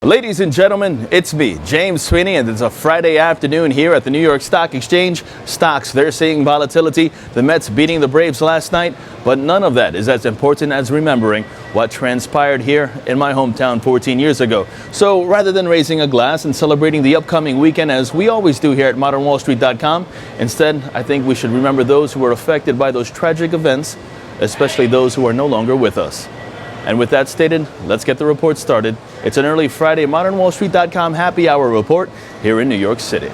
Ladies and gentlemen, it's me, James Sweeney, and it's a Friday afternoon here at the New York Stock Exchange. Stocks, they're seeing volatility. The Mets beating the Braves last night, but none of that is as important as remembering what transpired here in my hometown 14 years ago. So rather than raising a glass and celebrating the upcoming weekend as we always do here at modernwallstreet.com, instead, I think we should remember those who were affected by those tragic events, especially those who are no longer with us. And with that stated, let's get the report started. It's an early Friday modernwallstreet.com happy hour report here in New York City.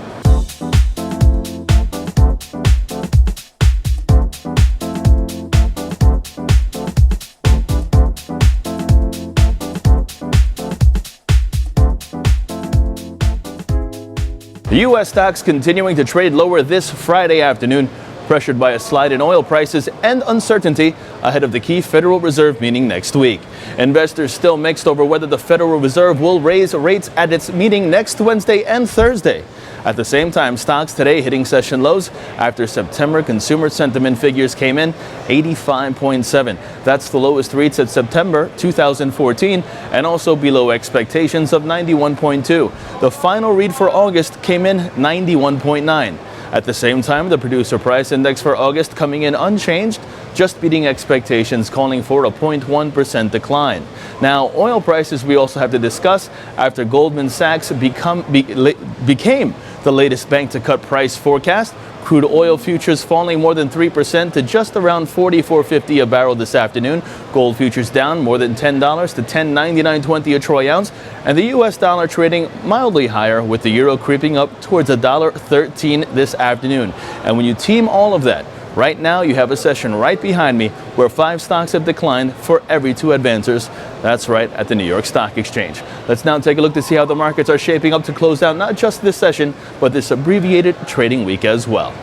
The U.S. stocks continuing to trade lower this Friday afternoon, pressured by a slide in oil prices and uncertainty ahead of the key Federal Reserve meeting next week. Investors still mixed over whether the Federal Reserve will raise rates at its meeting next Wednesday and Thursday. At the same time, stocks today hitting session lows after September consumer sentiment figures came in 85.7. That's the lowest read since September 2014 and also below expectations of 91.2. The final read for August came in 91.9. At the same time, the producer price index for August coming in unchanged, just beating expectations, calling for a 0.1% decline. Now, oil prices we also have to discuss after Goldman Sachs became the latest bank to cut price forecast. Crude oil futures falling more than 3% to just around $44.50 a barrel this afternoon. Gold futures down more than $10 to $10.9920 a troy ounce. And the U.S. dollar trading mildly higher with the euro creeping up towards $1.13 this afternoon. And when you team all of that, right now you have a session right behind me where 5 stocks have declined for every 2 advancers. That's right at the New York Stock Exchange. Let's now take a look to see how the markets are shaping up to close out not just this session, but this abbreviated trading week as well.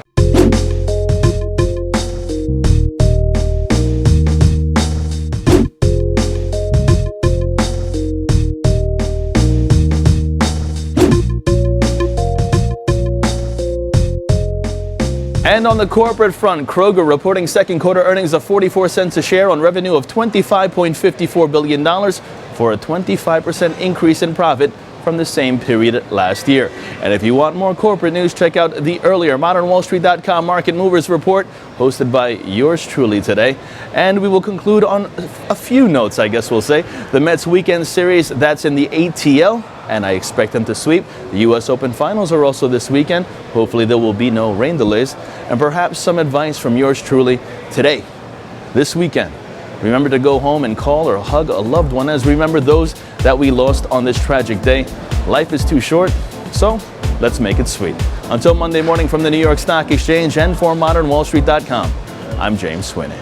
And on the corporate front, Kroger reporting second quarter earnings of 44 cents a share on revenue of $25.54 billion for a 25% increase in profit from the same period last year. And if you want more corporate news, check out the earlier modernwallstreet.com Market Movers report hosted by yours truly today. And we will conclude on a few notes, I guess we'll say. The Mets weekend series, that's in the ATL, and I expect them to sweep. The U.S. Open finals are also this weekend. Hopefully there will be no rain delays. And perhaps some advice from yours truly today, this weekend. Remember to go home and call or hug a loved one as we remember those that we lost on this tragic day. Life is too short, so let's make it sweet. Until Monday morning from the New York Stock Exchange and for modernwallstreet.com, I'm James Sweeney.